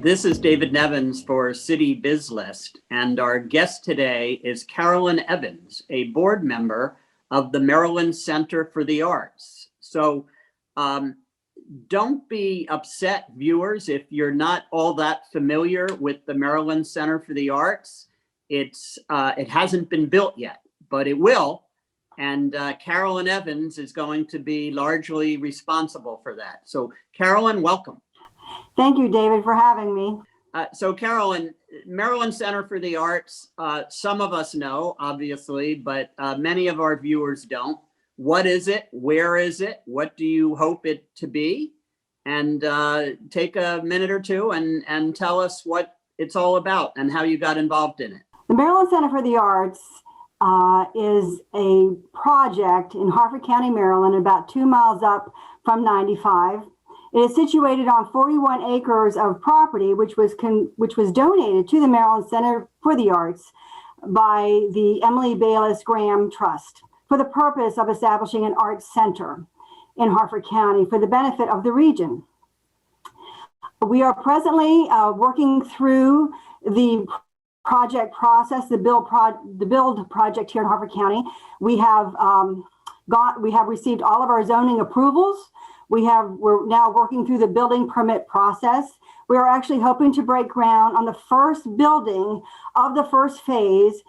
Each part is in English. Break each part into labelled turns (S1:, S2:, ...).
S1: This is David Nevins for Citybiz List, and our guest today is Carolyn Evans, a board member of the Maryland Center for the Arts. So don't be upset, viewers, if you're not all that familiar with the Maryland Center for the Arts. It hasn't been built yet, but it will. And Carolyn Evans is going to be largely responsible for that. So Carolyn, welcome.
S2: Thank you, David, for having me.
S1: So Carolyn, Maryland Center for the Arts, some of us know, obviously, but many of our viewers don't. What is it? Where is it? What do you hope it to be? And take a minute or two and tell us what it's all about and how you got involved in it.
S2: The Maryland Center for the Arts is a project in Harford County, Maryland, about 2 miles up from 95. It is situated on 41 acres of property, which was donated to the Maryland Center for the Arts by the Emily Bayless Graham Trust for the purpose of establishing an arts center in Harford County for the benefit of the region. We are presently working through the project process, the build project here in Harford County. We have received all of our zoning approvals. We're now working through the building permit process. We are actually hoping to break ground on the first building of the first phase,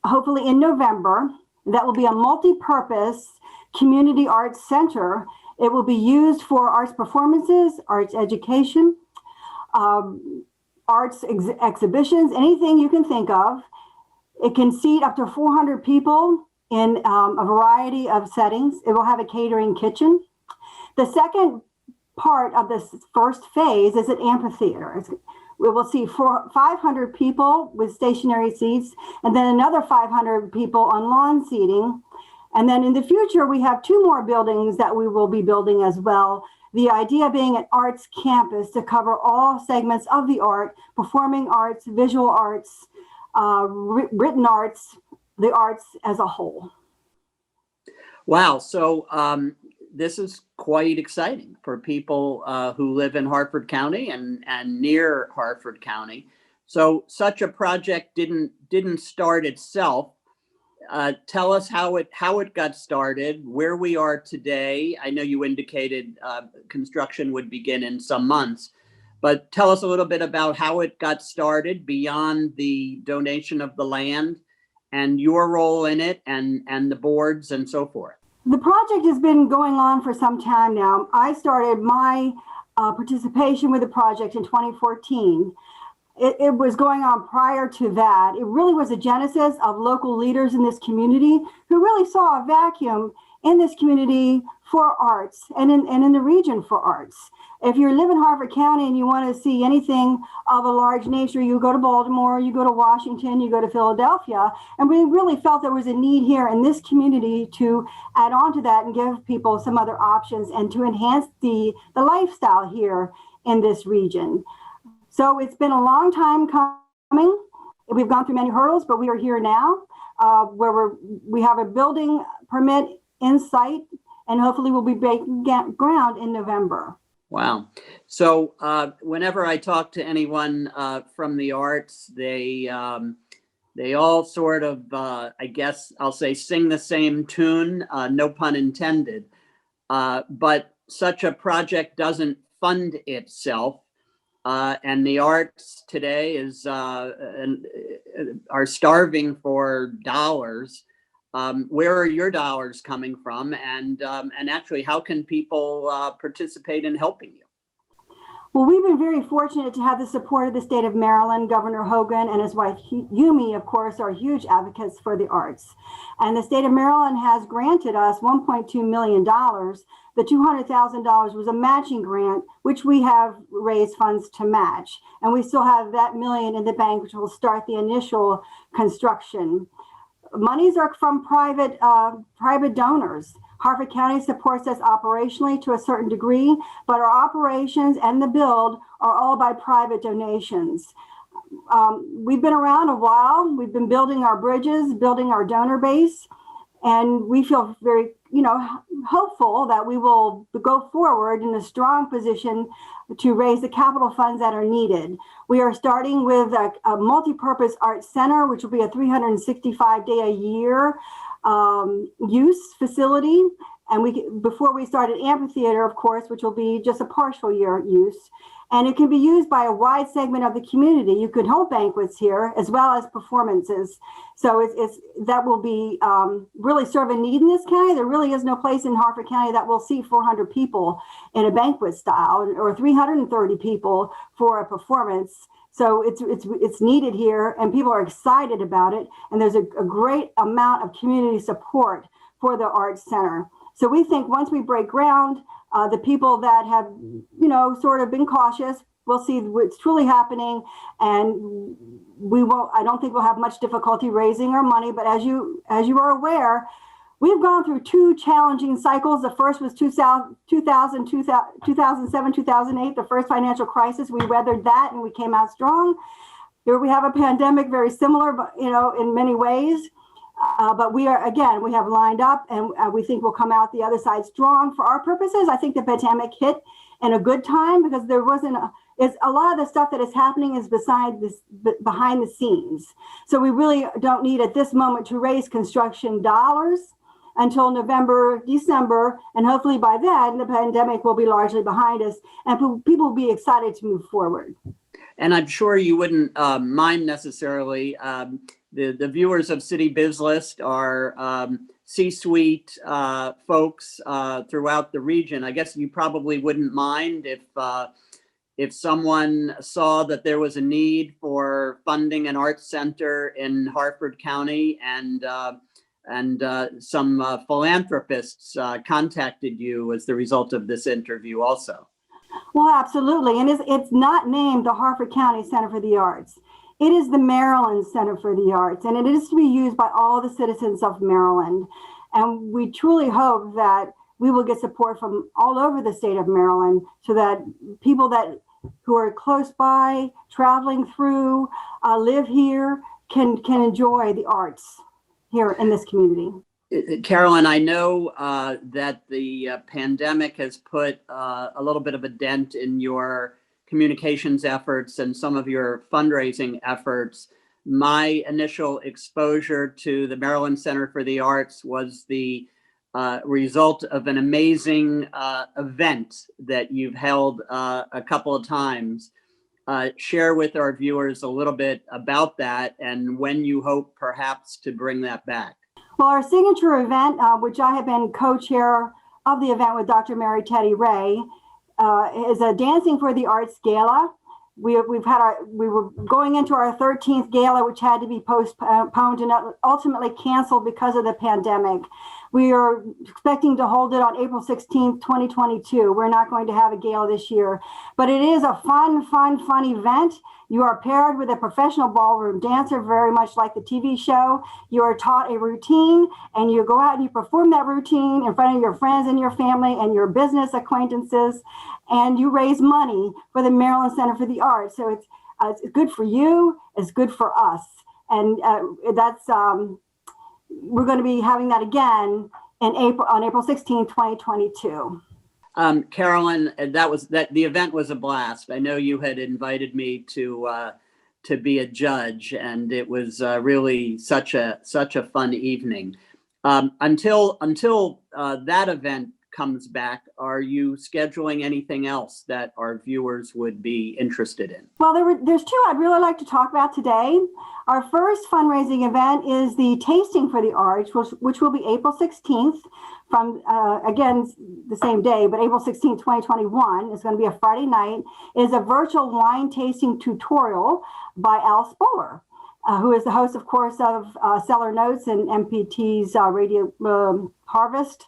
S2: hopefully in November. That will be a multi-purpose community arts center. It will be used for arts performances, arts education, arts exhibitions, anything you can think of. It can seat up to 400 people in a variety of settings. It will have a catering kitchen. The second part of this first phase is an amphitheater. We will see 500 people with stationary seats, and then another 500 people on lawn seating. And then in the future, we have 2 more buildings that we will be building as well. The idea being an arts campus to cover all segments of the art, performing arts, visual arts, written arts, the arts as a whole.
S1: Wow. So this is quite exciting for people who live in Harford County and near Harford County. So such a project didn't start itself. Tell us how it got started, where we are today. I know you indicated construction would begin in some months, but tell us a little bit about how it got started beyond the donation of the land and your role in it and the boards and so forth.
S2: The project has been going on for some time now. I started my participation with the project in 2014. It was going on prior to that. It really was a genesis of local leaders in this community who really saw a vacuum in this community for arts and in the region for arts. If you live in Harford County and you want to see anything of a large nature, you go to Baltimore, you go to Washington, you go to Philadelphia. And we really felt there was a need here in this community to add on to that and give people some other options and to enhance the lifestyle here in this region. So it's been a long time coming. We've gone through many hurdles, but we are here now where we have a building permit in sight, and hopefully we'll be breaking ground in November.
S1: Wow. So whenever I talk to anyone from the arts, they all sort of, I guess I'll say, sing the same tune, no pun intended. But such a project doesn't fund itself. And the arts today are starving for dollars. Where are your dollars coming from? And actually, how can people participate in helping you?
S2: Well, we've been very fortunate to have the support of the state of Maryland. Governor Hogan and his wife, Yumi, of course, are huge advocates for the arts. And the state of Maryland has granted us $1.2 million. The $200,000 was a matching grant, which we have raised funds to match. And we still have that million in the bank, which will start the initial construction. Monies are from private donors. Harford County supports us operationally to a certain degree, but our operations and the build are all by private donations. We've been around a while. We've been building our bridges, building our donor base. And we feel very, hopeful that we will go forward in a strong position to raise the capital funds that are needed. We are starting with a multi-purpose art center, which will be a 365-day-a-year use facility. And before we start an amphitheater, of course, which will be just a partial year use. And it can be used by a wide segment of the community. You could hold banquets here as well as performances. So that will be really serve a need in this county. There really is no place in Harford County that will seat 400 people in a banquet style or 330 people for a performance. So it's needed here, and people are excited about it. And there's a great amount of community support for the Arts Center. So we think once we break ground, the people that have, sort of been cautious, we'll see what's truly happening, and I don't think we'll have much difficulty raising our money. But as you are aware, we've gone through two challenging cycles. The first was 2007, 2008, the first financial crisis. We weathered that and we came out strong. Here we have a pandemic very similar, but, in many ways. But we have lined up, and we think we'll come out the other side strong. For our purposes, I think the pandemic hit in a good time because there wasn't a lot of the stuff that is happening is behind the scenes. So we really don't need at this moment to raise construction dollars until November, December, and hopefully by then the pandemic will be largely behind us and people will be excited to move forward.
S1: And I'm sure you wouldn't mind necessarily. The viewers of Citybiz List are C-suite folks throughout the region. I guess you probably wouldn't mind if someone saw that there was a need for funding an arts center in Harford County, and some philanthropists contacted you as the result of this interview also.
S2: Well, absolutely. And it's not named the Harford County Center for the Arts. It is the Maryland Center for the Arts, and it is to be used by all the citizens of Maryland. And we truly hope that we will get support from all over the state of Maryland so that people who are close by, traveling through, live here, can enjoy the arts here in this community.
S1: Carolyn, I know that the pandemic has put a little bit of a dent in your communications efforts and some of your fundraising efforts. My initial exposure to the Maryland Center for the Arts was the result of an amazing event that you've held a couple of times. Share with our viewers a little bit about that and when you hope perhaps to bring that back.
S2: Well, our signature event, which I have been co-chair of the event with Dr. Mary Teddy Ray, is a Dancing for the Arts Gala. We were going into our 13th gala, which had to be postponed and ultimately canceled because of the pandemic. We are expecting to hold it on April 16th, 2022. We're not going to have a gala this year, but it is a fun event. You are paired with a professional ballroom dancer, very much like the TV show. You are taught a routine, and you go out and you perform that routine in front of your friends and your family and your business acquaintances, and you raise money for the Maryland Center for the Arts. So it's good for you, it's good for us, and we're going to be having that again on April 16, 2022.
S1: Carolyn, the event was a blast. I know you had invited me to be a judge, and it was really such a fun evening. Until that event comes back, are you scheduling anything else that our viewers would be interested in? Well,
S2: there's two I'd really like to talk about today. Our first fundraising event is the Tasting for the Arts, which will be April 16th from, again, the same day, but April 16th, 2021. It's going to be a Friday night. It is a virtual wine tasting tutorial by Al Spoler, who is the host, of course, of Cellar Notes and MPT's Radio Harvest,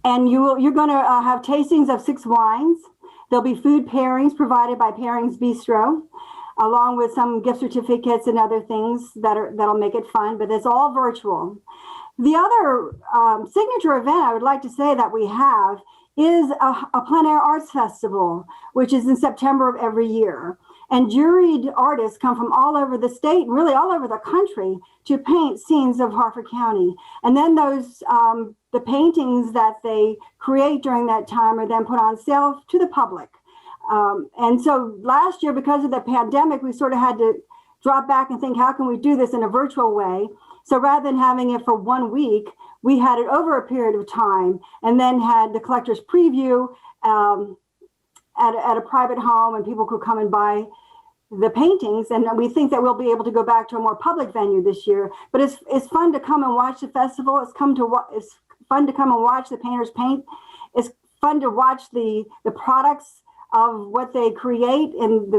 S2: and you're going to have tastings of 6 wines. There'll be food pairings provided by Pairings Bistro, along with some gift certificates and other things that'll make it fun, but it's all virtual. The other signature event I would like to say that we have is a plein air arts festival, which is in September of every year. And juried artists come from all over the state, really all over the country, to paint scenes of Harford County. And then those the paintings that they create during that time are then put on sale to the public. And so last year, because of the pandemic, we sort of had to drop back and think, how can we do this in a virtual way? So rather than having it for 1 week, we had it over a period of time, and then had the collector's preview at a private home, and people could come and buy the paintings. And we think that we'll be able to go back to a more public venue this year. But it's fun to come and watch the festival. It's fun to come and watch the painters paint. It's fun to watch the products of what they create, and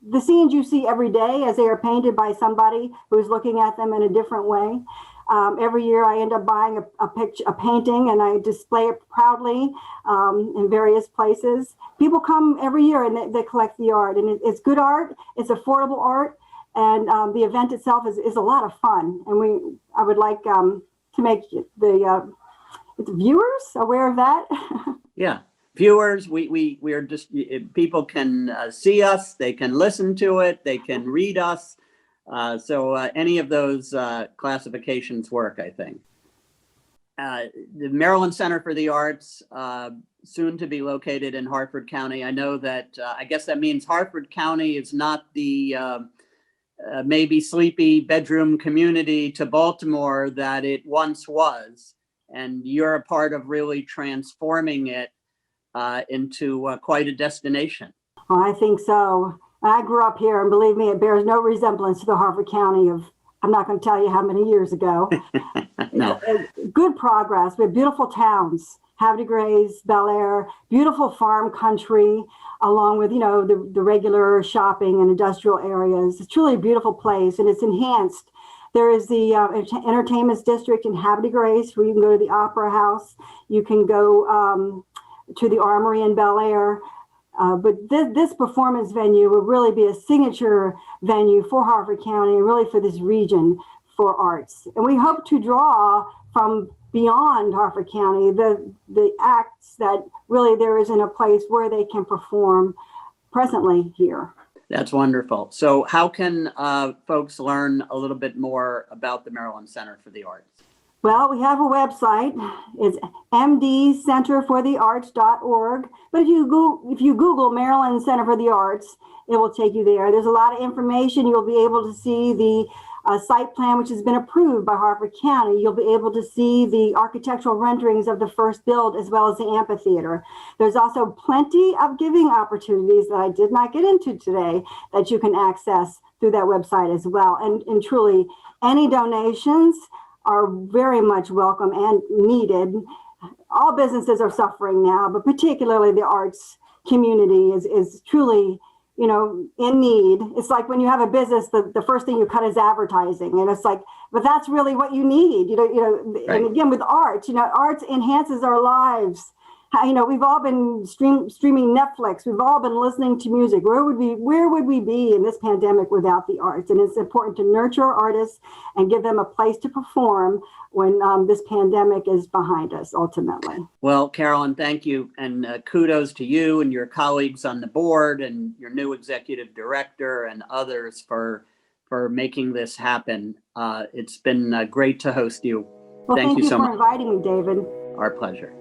S2: the scenes you see every day as they are painted by somebody who's looking at them in a different way. Every year I end up buying a painting, and I display it proudly in various places. People come every year and they collect the art, and it's good art, it's affordable art, and the event itself is a lot of fun. And I would like to make the viewers aware of that.
S1: Yeah. Viewers, we are just, people can see us, they can listen to it, they can read us. So any of those classifications work, I think. The Maryland Center for the Arts, soon to be located in Harford County. I know that, I guess that means Harford County is not the maybe sleepy bedroom community to Baltimore that it once was. And you're a part of really transforming it into quite a destination.
S2: Well, I think so. I grew up here, and believe me, it bears no resemblance to the Harford County of, I'm not going to tell you how many years ago.
S1: No.
S2: Good progress. We have beautiful towns, Havre de Grace, Bel Air, beautiful farm country, along with, the regular shopping and industrial areas. It's truly a beautiful place, and it's enhanced. There is the entertainment district in Havre de Grace, where you can go to the Opera House. You can go to the Armory in Bel Air. But this performance venue will really be a signature venue for Harford County, and really for this region for arts. And we hope to draw from beyond Harford County the acts that really there isn't a place where they can perform presently here.
S1: That's wonderful. So how can folks learn a little bit more about the Maryland Center for the Arts?
S2: Well, we have a website. It's mdcenterforthearts.org. But if you Google Maryland Center for the Arts, it will take you there. There's a lot of information. You'll be able to see the site plan, which has been approved by Harford County. You'll be able to see the architectural renderings of the first build, as well as the amphitheater. There's also plenty of giving opportunities that I did not get into today that you can access through that website as well. And truly, any donations are very much welcome and needed. All businesses are suffering now, but particularly the arts community is truly, in need. It's like when you have a business, the first thing you cut is advertising, and it's like, but that's really what you need, Right. And again, with arts, arts enhances our lives. We've all been streaming Netflix. We've all been listening to music. Where would we be in this pandemic without the arts? And it's important to nurture artists and give them a place to perform when this pandemic is behind us, ultimately.
S1: Well, Carolyn, thank you. And kudos to you and your colleagues on the board and your new executive director and others for making this happen. It's been great to host you.
S2: Well, thank you
S1: so
S2: for
S1: much.
S2: inviting me, David.
S1: Our pleasure.